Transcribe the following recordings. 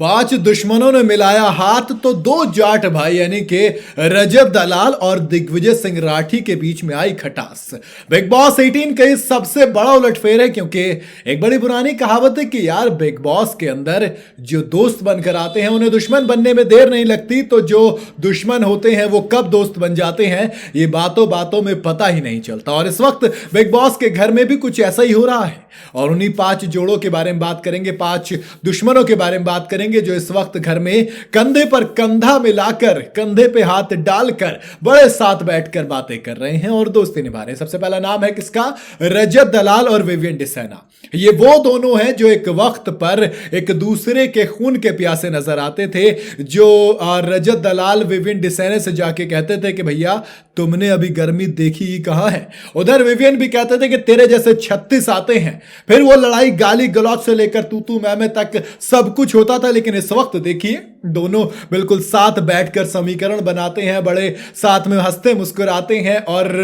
5 दुश्मनों ने मिलाया हाथ तो 2 जाट भाई यानी कि रजत दलाल और दिग्विजय सिंह राठी के बीच में आई खटास। बिग बॉस 18 का इस सबसे बड़ा उलटफेर है क्योंकि एक बड़ी पुरानी कहावत है कि यार बिग बॉस के अंदर जो दोस्त बनकर आते हैं उन्हें दुश्मन बनने में देर नहीं लगती, तो जो दुश्मन होते हैं वो कब दोस्त बन जाते हैं ये बातों बातों में पता ही नहीं चलता। और इस वक्त बिग बॉस के घर में भी कुछ ऐसा ही हो रहा है और उन्हीं 5 जोड़ों के बारे में बात करेंगे, 5 दुश्मनों के बारे में बात करेंगे जो इस वक्त घर में कंधे पर कंधा मिलाकर, कंधे पे हाथ डालकर बड़े साथ बैठकर बातें कर रहे हैं और दोस्ती निभा रहे हैं। सबसे पहला नाम है किसका? रजत दलाल और विवियन डिसैना। ये वो दोनों हैं जो एक वक्त पर एक दूसरे के खून के प्यासे नजर आते थे। जो रजत दलाल विवियन डिसैना से जाके कहते थे कि भैया तुमने अभी गर्मी देखी ही कहां है। उधर विवियन भी कहते थे कि तेरे जैसे 36 आते हैं। फिर वो लड़ाई गाली गलौज से लेकर तू तू मैं तक सब कुछ होता था। लेकिन इस वक्त देखिए दोनों बिल्कुल साथ बैठकर समीकरण बनाते हैं, बड़े साथ में हंसते मुस्कुराते हैं। और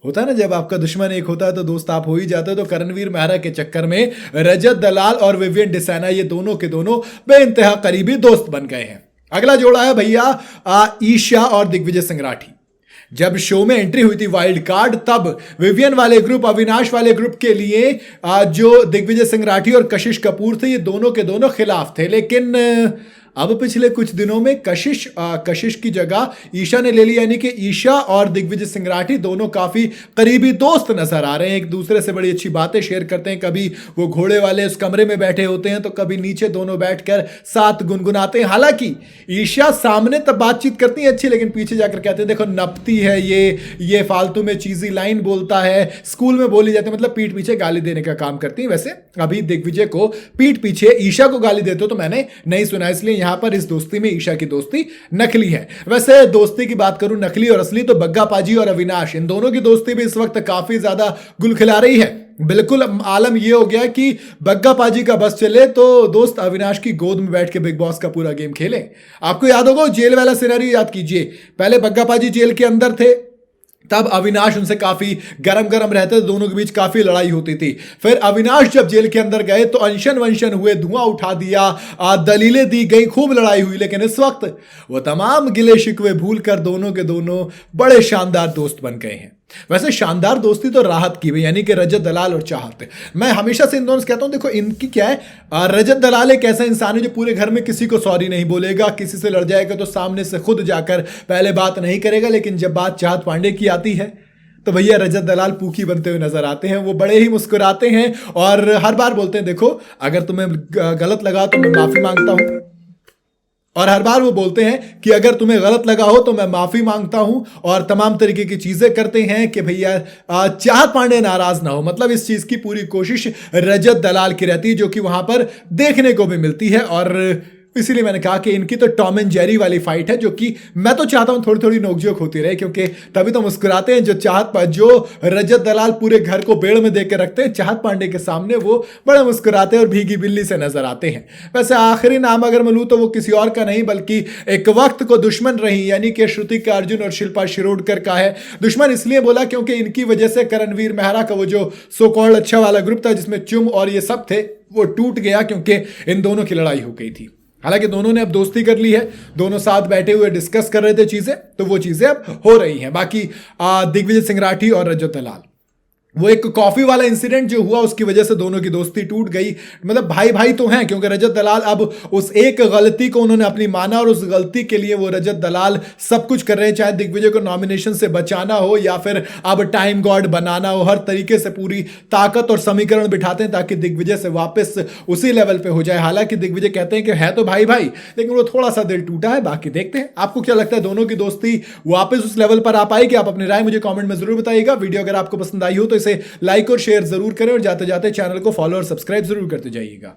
होता है ना जब आपका दुश्मन एक होता है तो दोस्त आप हो ही जाते हो। तो करणवीर मेहरा के चक्कर में रजत दलाल और विवियन डिसैना ये दोनों के दोनों बेइंतहा करीबी दोस्त बन गए हैं। अगला जोड़ा है भैया ईशा और दिग्विजय सिंह राठी। जब शो में एंट्री हुई थी वाइल्ड कार्ड तब विवियन वाले ग्रुप, अविनाश वाले ग्रुप के लिए जो दिग्विजय सिंह राठी और कशिश कपूर थे ये दोनों के दोनों खिलाफ थे। लेकिन अब पिछले कुछ दिनों में कशिश की जगह ईशा ने ले ली, यानी कि ईशा और दिग्विजय सिंह राठी दोनों काफी करीबी दोस्त नजर आ रहे हैं। एक दूसरे से बड़ी अच्छी बातें शेयर करते हैं। कभी वो घोड़े वाले उस कमरे में बैठे होते हैं तो कभी नीचे दोनों बैठकर साथ गुनगुनाते हैं। हालांकि ईशा सामने तब बातचीत करती है अच्छी, लेकिन पीछे जाकर कहते हैं देखो नपती है ये फालतू में चीजी लाइन बोलता है, स्कूल में बोली जाती है, मतलब पीठ पीछे गाली देने का काम करती है। वैसे अभी दिग्विजय को पीठ पीछे ईशा को गाली देते हो तो मैंने नहीं सुना, इसलिए यहां पर इस दोस्ती में ईशा की दोस्ती नकली है। वैसे दोस्ती की बात करूं नकली और असली तो बग्गा पाजी और अविनाश, इन दोनों की दोस्ती भी इस वक्त काफी ज्यादा गुल खिला रही है। बिल्कुल आलम यह हो गया कि बग्गा पाजी का बस चले तो दोस्त अविनाश की गोद में बैठ के बिग बॉस का पूरा गेम खेले। आपको याद होगा जेल वाला सिनेरियो याद कीजिए। पहले बग्गा पाजी जेल के अंदर थे तब अविनाश उनसे काफी गरम गरम रहते थे, दोनों के बीच काफी लड़ाई होती थी। फिर अविनाश जब जेल के अंदर गए तो अनशन वंशन हुए, धुआं उठा दिया, दलीलें दी गई, खूब लड़ाई हुई। लेकिन इस वक्त वो तमाम गिले शिकवे भूलकर दोनों के दोनों बड़े शानदार दोस्त बन गए हैं। वैसे शानदार दोस्ती तो राहत की हुई, यानी कि रजत दलाल और चाहत। मैं हमेशा से इन दोनों से कहता हूं देखो इनकी क्या है, रजत दलाल एक ऐसा इंसान है जो पूरे घर में किसी को सॉरी नहीं बोलेगा, किसी से लड़ जाएगा तो सामने से खुद जाकर पहले बात नहीं करेगा। लेकिन जब बात चाहत पांडे की आती है तो भैया रजत दलाल पूखी बनते हुए नजर आते हैं। वो बड़े ही मुस्कुराते हैं और हर बार बोलते हैं देखो अगर तुम्हें गलत लगा तो मैं माफी मांगता हूं, और हर बार वो बोलते हैं कि अगर तुम्हें गलत लगा हो तो मैं माफी मांगता हूं, और तमाम तरीके की चीजें करते हैं कि भैया चाहत पांडे नाराज ना हो। मतलब इस चीज की पूरी कोशिश रजत दलाल की रहती है जो कि वहां पर देखने को भी मिलती है। और इसीलिए मैंने कहा कि इनकी तो टॉम एंड जेरी वाली फाइट है जो कि मैं तो चाहता हूं थोड़ी थोड़ी नोकझोंक होती रहे, क्योंकि तभी तो मुस्कुराते हैं। जो रजत दलाल पूरे घर को बेड़ में देकर रखते हैं, चाहत पांडे के सामने वो बड़े मुस्कुराते हैं और भीगी बिल्ली से नजर आते हैं। वैसे आखिरी नाम अगर मैं लूं तो वो किसी और का नहीं बल्कि एक वक्त को दुश्मन रही, यानी कि श्रुतिका अर्जुन और शिल्पा शिरोडकर का है। दुश्मन इसलिए बोला क्योंकि इनकी वजह से करणवीर मेहरा का वो जो सो कॉल्ड अच्छा वाला ग्रुप था जिसमें चुम और ये सब थे वो टूट गया क्योंकि इन दोनों की लड़ाई हो गई थी। हालांकि दोनों ने अब दोस्ती कर ली है, दोनों साथ बैठे हुए डिस्कस कर रहे थे चीजें, तो वो चीजें अब हो रही हैं। बाकी दिग्विजय सिंह राठी और रजत दलाल, वो एक कॉफी वाला इंसिडेंट जो हुआ उसकी वजह से दोनों की दोस्ती टूट गई। मतलब भाई भाई तो हैं, क्योंकि रजत दलाल अब उस एक गलती को उन्होंने अपनी माना और उस गलती के लिए वो रजत दलाल सब कुछ कर रहे हैं, चाहे दिग्विजय को नॉमिनेशन से बचाना हो या फिर अब टाइम गॉड बनाना हो। हर तरीके से पूरी ताकत और समीकरण बिठाते हैं ताकि दिग्विजय से वापस उसी लेवल पे हो जाए। हालांकि दिग्विजय कहते हैं कि है तो भाई भाई, लेकिन वो थोड़ा सा दिल टूटा है। बाकी देखते हैं आपको क्या लगता है, दोनों की दोस्ती वापस उस लेवल पर आ पाएगी? आप अपनी राय मुझे कॉमेंट में जरूर बताइएगा। वीडियो अगर आपको पसंद आई हो तो इसे लाइक और शेयर जरूर करें और जाते जाते चैनल को फॉलो और सब्सक्राइब जरूर करते जाइएगा।